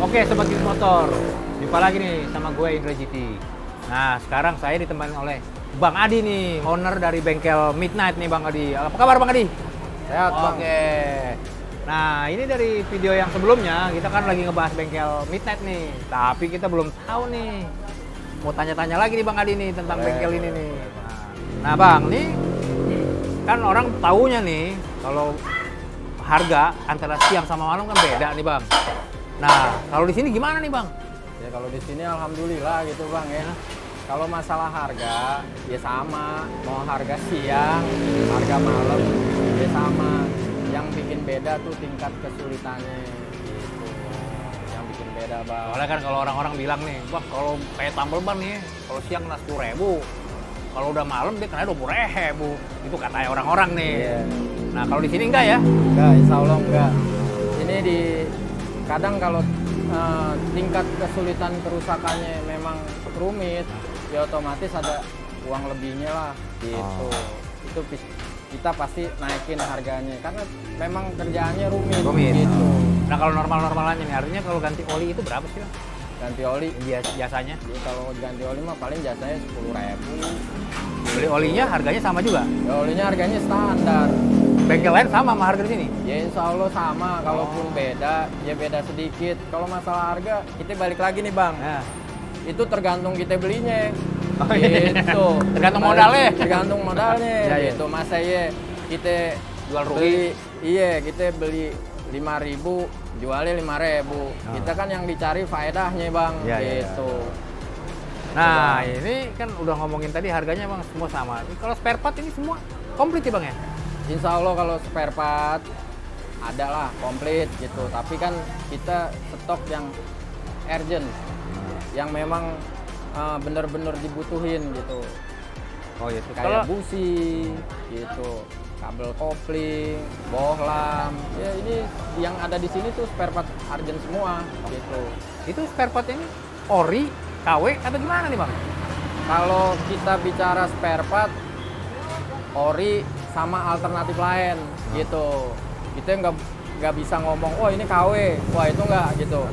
Oke Sobat Gigit Motor, jumpa lagi nih sama gue Indra GT. Nah sekarang saya ditemani oleh Bang Adi nih, owner dari bengkel Midnight nih Bang Adi. Apa kabar Bang Adi? Sehat Bang. Oke. Nah ini dari video yang sebelumnya kita kan lagi ngebahas bengkel Midnight nih. Tapi kita belum tahu nih. Mau tanya-tanya lagi nih Bang Adi nih tentang bengkel ini nih. Nah Bang, nih kan orang taunya nih kalau harga antara siang sama malam kan beda nih Bang. Nah, kalau di sini gimana nih, Bang? Ya kalau di sini alhamdulillah gitu Bang ya. Kalau masalah harga ya sama, mau harga siang, harga malam ya sama. Yang bikin beda tuh tingkat kesulitannya gitu. Yang bikin beda Bang. Soalnya kan kalau orang-orang bilang nih, Bang, kalau kayak tambal ban nih, kalau siang kena 10.000, kalau udah malam dia kena 20.000. Itu katanya orang-orang nih. Iya. Nah, kalau di sini enggak ya? Enggak, insya Allah enggak. Ini kadang kalau tingkat kesulitan kerusakannya memang rumit, ya otomatis ada uang lebihnya lah gitu. Itu kita pasti naikin harganya karena memang kerjaannya rumit. Gitu. Nah, kalau normal-normalnya nih, artinya kalau ganti oli itu berapa sih, Bang? Ganti oli Biasanya? ya, kalau ganti oli mah paling jasanya 10.000. Beli olinya harganya sama juga? Ya, olinya harganya standar. Bengkel lain sama harga di sini? Ya insya Allah sama, kalaupun beda, ya beda sedikit. Kalau masalah harga, kita balik lagi nih Bang. Nah. Itu tergantung kita belinya. Oh, iya. Gitu. Tergantung modalnya. Tergantung modalnya. Ya, ya. Gitu. Masa ya kita Jual rugi. kita beli 5.000, jualnya 5.000. Kita kan yang dicari faedahnya Bang. Ya, gitu. Nah, ini kan udah ngomongin tadi harganya Bang semua sama. Kalau spare part ini semua komplit ya Bang ya? Insya Allah kalau spare part ada lah komplit gitu. Tapi kan kita stok yang urgent, yang memang bener-bener dibutuhin gitu. Oh gitu. Kayak busi gitu, kabel kopling, bohlam. Ya ini yang ada di sini tuh spare part urgent semua gitu. Itu spare part ini ori, KW atau gimana nih Bang? Kalau kita bicara spare part ori sama alternatif lain gitu. Kita nggak bisa ngomong, oh ini KW, wah itu nggak gitu.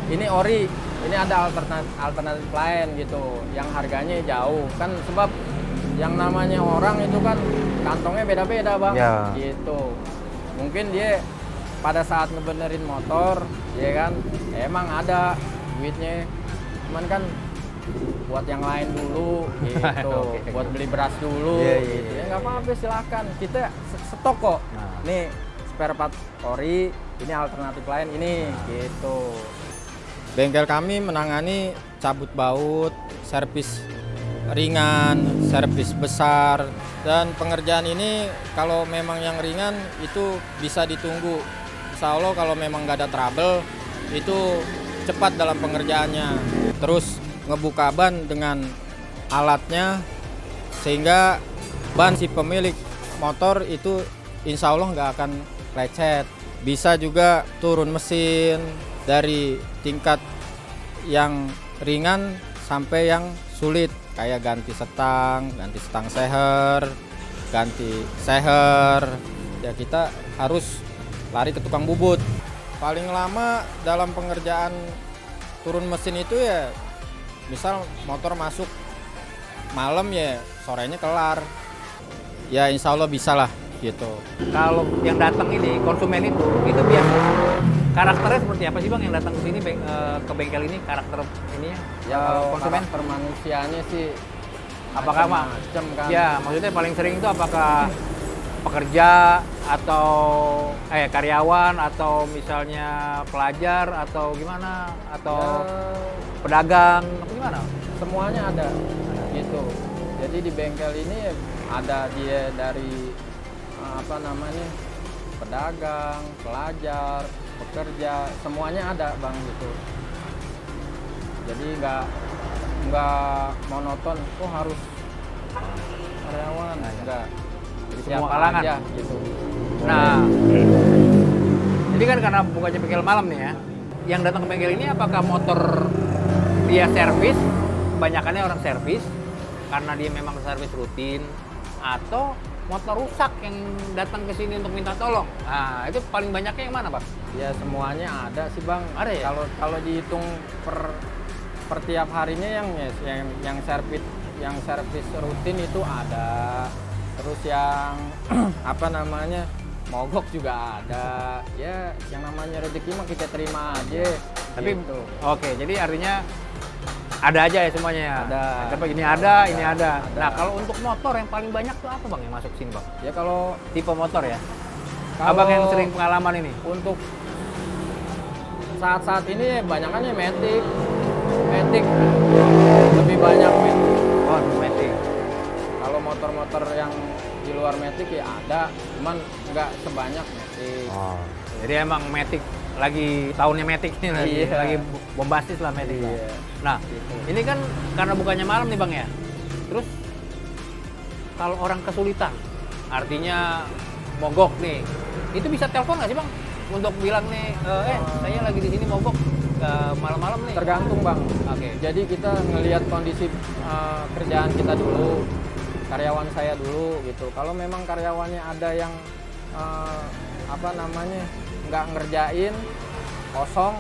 Ini ori, ini ada alternatif lain gitu, yang harganya jauh kan, sebab yang namanya orang itu kan kantongnya beda-beda Bang. Ya. Gitu. Mungkin dia pada saat ngebenerin motor, ya kan, emang ada duitnya, cuman kan buat yang lain dulu gitu. Oke. Buat beli beras dulu gitu. Ya nggak apa-apa, silakan, kita stok kok. Nih spare part ori, ini alternatif lain ini gitu. Bengkel kami menangani cabut baut, servis ringan, servis besar, dan pengerjaan ini kalau memang yang ringan itu bisa ditunggu. Insya Allah kalau memang nggak ada trouble itu cepat dalam pengerjaannya. Terus ngebuka ban dengan alatnya sehingga ban si pemilik motor itu insya Allah nggak akan lecet. Bisa juga turun mesin dari tingkat yang ringan sampai yang sulit, kayak ganti stang seher. Ya kita harus lari ke tukang bubut. Paling lama dalam pengerjaan turun mesin itu ya misal motor masuk malam ya sorenya kelar. Ya insya Allah bisa lah gitu. Kalau yang datang ini konsumen itu biasa karakternya seperti apa sih Bang yang datang ke sini ke bengkel ini, karakter ininya? Ya kalau konsumen karakter manusianya sih apakah macam kan. Ya, maksudnya paling sering itu apakah pekerja atau karyawan atau misalnya pelajar atau gimana atau pedagang apa gimana? Semuanya ada gitu. Jadi di bengkel ini ada dia dari pedagang, pelajar, pekerja, semuanya ada Bang gitu. Jadi nggak monoton, oh harus karyawan, enggak. Semua kalangan aja gitu. Nah, jadi kan karena bukanya bengkel malam nih ya, yang datang ke bengkel ini apakah motor dia servis, kebanyakannya orang servis karena dia memang servis rutin, atau motor rusak yang datang ke sini untuk minta tolong. Nah, itu paling banyaknya yang mana, Bang? Ya semuanya ada sih Bang. Ada ya? Kalau dihitung per tiap harinya yang servis rutin itu ada. Terus yang apa namanya? Mogok juga ada. Ya yang namanya rezeki mah kita terima aja. Tapi gitu. oke, jadi artinya ada aja ya semuanya ya. Ada. Tapi ini ada, ini Ada. ada. Nah, kalau untuk motor yang paling banyak tuh apa, Bang, yang masuk sini, Bang? Ya kalau Tipe motor ya. Kalau Abang yang sering pengalaman ini. untuk saat-saat ini banyakannya Matic lebih banyak Matic. Oh, Matic. Kalau motor-motor yang di luar Matic ya ada, cuman nggak sebanyak Matic. Oh. Jadi emang Matic lagi tahunnya Matic nih Iya. lagi bombastis lah Matic. Iya. Lah. Nah, Gitu. ini kan karena bukannya malam nih, Bang ya. Terus kalau orang kesulitan, artinya mogok nih, itu bisa telepon nggak sih, Bang? Untuk bilang nih, saya lagi di sini mogok malam-malam nih. Tergantung Bang. Oke. Jadi kita ngelihat kondisi kerjaan kita dulu, karyawan saya dulu gitu. Kalau memang karyawannya ada yang apa namanya nggak ngerjain, kosong,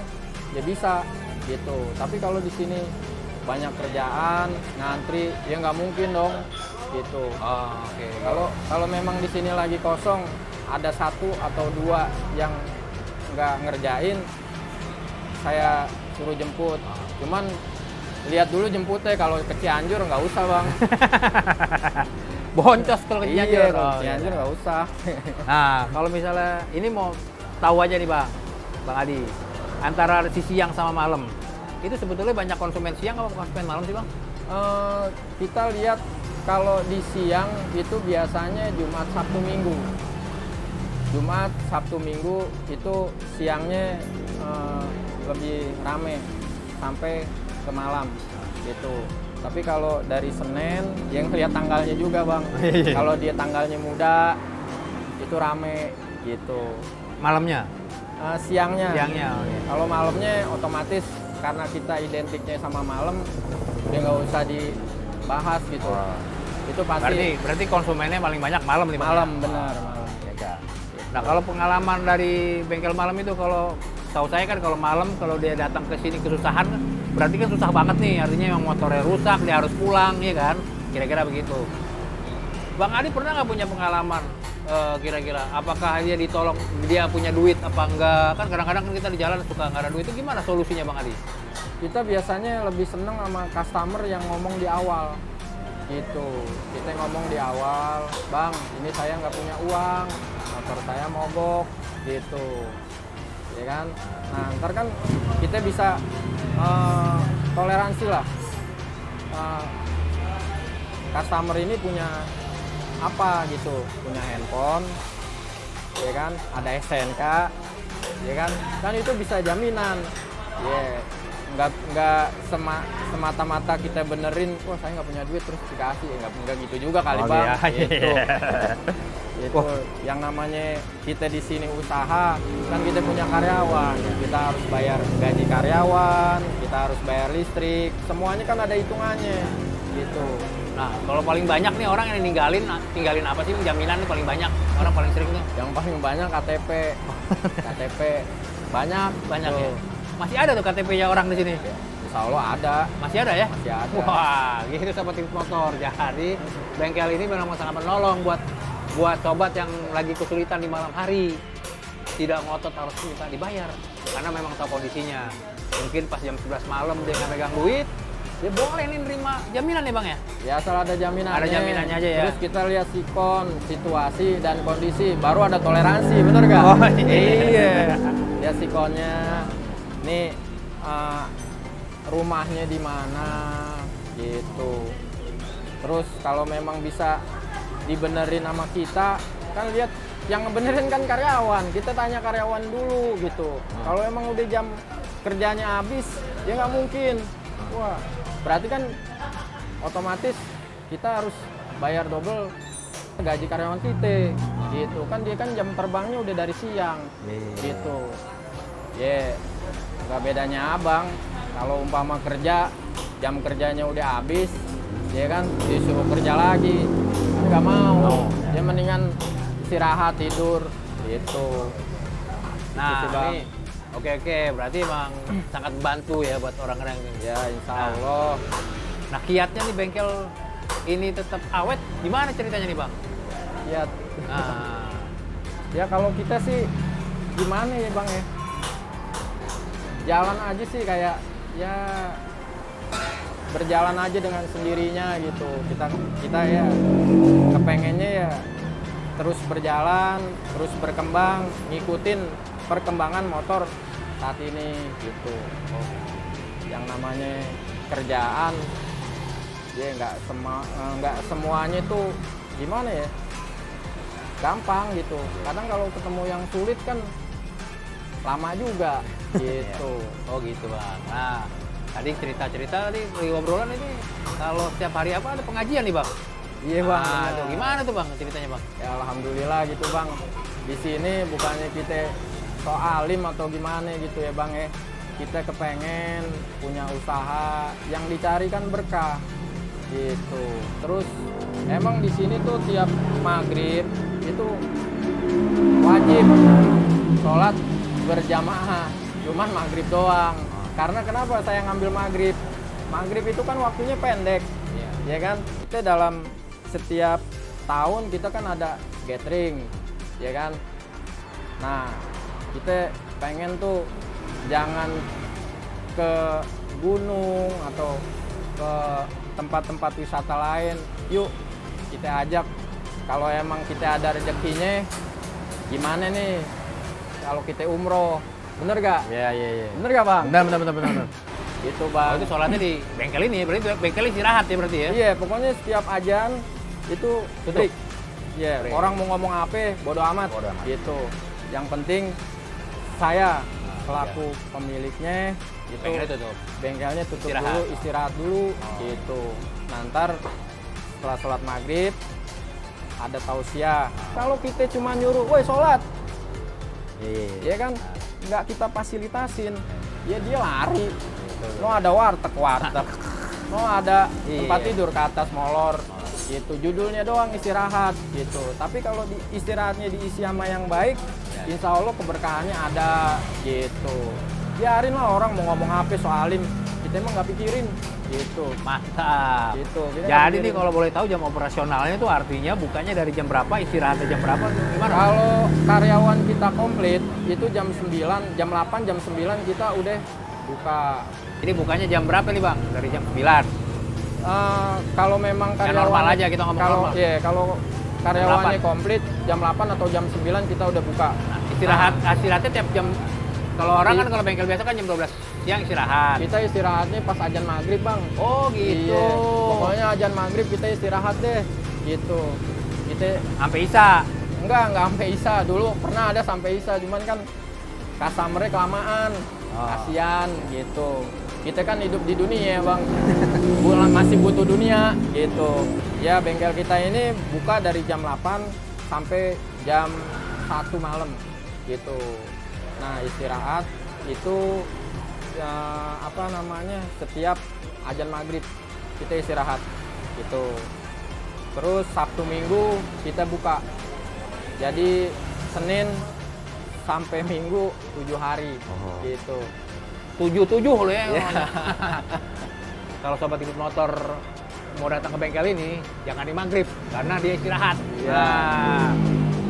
ya bisa gitu. Tapi kalau di sini banyak kerjaan, ngantri, ya nggak mungkin dong gitu. Oh, oke. Kalau memang di sini lagi kosong, ada satu atau dua yang nggak ngerjain, saya suruh jemput. Cuman lihat dulu jemputnya, kalau ke Cianjur nggak usah Bang. Boncos kalau ke Iya, Cianjur. kalau Oh, Cianjur iya. nggak usah. Nah, kalau misalnya ini mau tahu aja nih, Bang Adi, antara si siang sama malam, itu sebetulnya banyak konsumen siang atau konsumen malam sih, Bang? Kita lihat kalau di siang itu biasanya Jumat, Sabtu, Minggu. Jumat, Sabtu, Minggu itu siangnya lebih rame sampai ke malam gitu. Tapi kalau dari Senin, yang lihat tanggalnya juga Bang. Kalau dia tanggalnya muda, itu rame gitu. Malamnya? Siangnya. Siangnya, oke. Kalau malamnya otomatis karena kita identiknya sama malam, dia nggak usah dibahas gitu. Itu pasti Berarti konsumennya paling banyak malam nih, Bang? malam, Ya? benar malam. Ya. Nah, kalau pengalaman dari bengkel malam itu, kalau tahu saya kan kalau malam kalau dia datang ke sini kesusahan, berarti kan susah banget nih. Artinya yang motornya rusak, dia harus pulang, ya kan? Kira-kira begitu. Bang Adi pernah nggak punya pengalaman kira-kira? Apakah dia ditolong, dia punya duit apa enggak? Kan kadang-kadang kan kita di jalan suka nggak ada duit. Itu gimana solusinya, Bang Adi? Kita biasanya lebih seneng sama customer yang ngomong di awal gitu. Kita ngomong di awal, Bang, ini saya nggak punya uang, motor saya mogok gitu, ya kan? Nah, ntar kan kita bisa toleransi lah. Customer ini punya apa gitu, punya handphone, ya kan? Ada STNK, ya kan? Kan itu bisa jaminan, ya. Nggak semata-mata kita benerin, wah saya nggak punya duit terus dikasih, ya nggak gitu juga kali Bang. Iya. Gitu. Itu yang namanya kita di sini usaha, kan kita punya karyawan, kita harus bayar gaji karyawan, kita harus bayar listrik, semuanya kan ada hitungannya gitu. Nah, kalau paling banyak nih orang yang tinggalin apa sih jaminan nih paling banyak? Orang paling sering tuh Yang paling banyak KTP, KTP banyak ya. tuh. Masih ada tuh KTP-nya orang di sini? Insya Allah ada. Masih ada ya? Masih ada. Wah, gitu sobat Tips Motor. Jadi bengkel ini memang sangat menolong buat sobat yang lagi kesulitan di malam hari. Tidak ngotot harus minta dibayar karena memang tahu kondisinya. Mungkin pas jam 11 malam dia nggak megang duit, dia boleh nih nerima jaminan ya, Bang ya? Ya asal ada jaminannya. Ada jaminannya aja ya. Terus kita lihat sikon, situasi dan kondisi, baru ada toleransi, bener gak? Oh, iya. Lihat sikonnya, nih rumahnya di mana, gitu. Terus kalau memang bisa dibenerin sama kita, kan lihat yang ngebenerin kan karyawan. Kita tanya karyawan dulu gitu. Kalau emang udah jam kerjanya habis, ya nggak mungkin. Wah, berarti kan otomatis kita harus bayar double gaji karyawan kita, gitu kan. Dia kan jam terbangnya udah dari siang, gitu. Nggak bedanya abang. Kalau umpama kerja, jam kerjanya udah habis, ya kan disuruh kerja lagi, kan nggak mau. Oh. Dia mendingan istirahat tidur gitu. Nah, Gitu, Bang. ini oke, berarti emang sangat membantu ya buat orang-orang ini. Ya insya Allah. Nah, kiatnya nih bengkel ini tetap awet, gimana ceritanya nih Bang? Ya, Nah, ya kalau kita sih gimana ya Bang ya, jalan aja sih kayak ya berjalan aja dengan sendirinya gitu. Kita ya kepengennya ya terus berjalan, terus berkembang, ngikutin perkembangan motor saat ini gitu. Yang namanya kerjaan ya nggak semuanya itu gimana ya, gampang gitu. Kadang kalau ketemu yang sulit kan lama juga gitu. oh gitu Bang. Nah, tadi cerita-cerita tadi dari obrolan ini, kalau setiap hari apa ada pengajian nih Bang? Iya Bang. Nah, bener. tuh, gimana tuh Bang ceritanya Bang? Ya alhamdulillah gitu Bang. Di sini bukannya kita so alim atau gimana gitu ya Bang ya. Kita kepengen punya usaha, yang dicari kan berkah gitu. Terus emang di sini tuh tiap maghrib itu wajib sholat berjamaah, cuman maghrib doang. Karena kenapa saya ngambil maghrib? Maghrib itu kan waktunya pendek, ya kan? Kita dalam setiap tahun kita kan ada gathering, ya kan? Nah, kita pengen tuh jangan ke gunung atau ke tempat-tempat wisata lain. Yuk kita ajak, kalau emang kita ada rezekinya, gimana nih kalau kita umroh, bener gak? Iya. Bener gak Bang? Benar. Gitu Oh, Bang. itu sholatnya di bengkel ini, berarti bengkel istirahat ya berarti ya? Iya, pokoknya setiap ajan itu Tutup. break. Iya, Break. orang mau ngomong apa, bodo amat. Bodo amat. Gitu. Yang penting saya Nah, selaku pemiliknya itu Bengkelnya tutup. bengkelnya tutup Istirahat. dulu, istirahat dulu Oh. gitu. Nanti setelah sholat maghrib ada tausiah. Kalau kita cuma nyuruh, woi sholat, ya kan nggak kita fasilitasin, ya dia lari. Mau ada warteg, mau ada tempat Iya. tidur ke atas molor, gitu. Judulnya doang istirahat, gitu. Tapi kalau istirahatnya diisi sama yang baik, insya Allah keberkahannya ada, gitu. Biarin lah orang mau ngomong apa soalim, kita emang nggak pikirin, gitu. Mantap. Gitu. Kita nggak Jadi nih pikirin. kalau boleh tahu jam operasionalnya itu artinya bukanya dari jam berapa, istirahatnya jam berapa, gimana? Kalau karyawan kita komplit itu jam 9, jam 8, jam 9 kita udah buka. Ini bukanya jam berapa nih Bang? Dari jam 9. Kalau memang Ya, karyawan normal aja, kita ngomong kalau normal. iya, kalau karyawannya 8. komplit jam 8 atau jam 9 kita udah buka. Nah, istirahatnya tiap jam. Kalau orang kan kalau bengkel biasa kan jam 12 siang istirahat. Kita istirahatnya pas ajan maghrib Bang. Oh gitu. Iya, pokoknya ajan maghrib kita istirahat deh, gitu. Kita Sampai Isya. enggak sampai Isya. Dulu pernah ada sampai Isya, cuman kan customer-nya kelamaan. Oh. Kasian gitu. Kita kan hidup di dunia Bang. Masih butuh dunia gitu. Ya bengkel kita ini buka dari jam 8 sampai jam 1 malam gitu. Nah, istirahat itu ya, apa namanya? Setiap ajan maghrib kita istirahat gitu. Terus Sabtu Minggu kita buka. Jadi Senin sampai Minggu 7 hari gitu. 7 loh ya. Iya. Kalau sobat ikut motor mau datang ke bengkel ini, jangan di maghrib karena dia istirahat. Iya. Nah,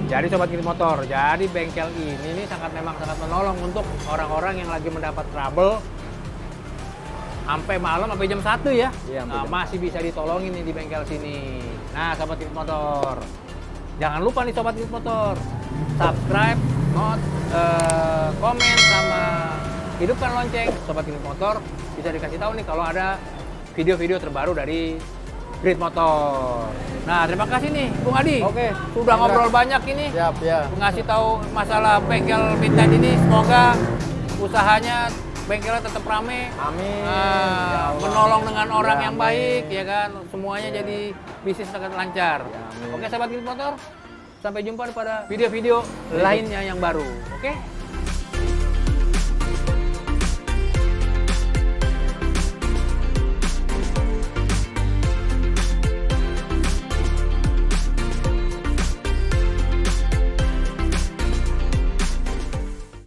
jadi sobat ikut motor, jadi bengkel ini nih memang sangat menolong untuk orang-orang yang lagi mendapat trouble sampai malam, sampai jam 1 ya. Iya, sampai Nah, jam masih bisa ditolongin nih di bengkel sini. Nah, sobat ikut motor, jangan lupa nih sobat ikut motor, subscribe, komen sama hidupkan lonceng. Sobat Grid Motor bisa dikasih tahu nih kalau ada video-video terbaru dari Grid Motor. Nah, terima kasih nih Bung Adi. Oke. Sudah ngobrol banyak ini. Siap ya. Ngasih tahu masalah bengkel Midnight ini. Semoga usahanya bengkelnya tetap rame. Amin. Nah, Ya Allah. menolong dengan orang Ya, yang amin. baik, ya kan. Semuanya Ya. jadi bisnis sangat lancar. Ya, amin. Oke, sahabat Grid Motor. Sampai jumpa pada video-video lainnya yang baru. Oke?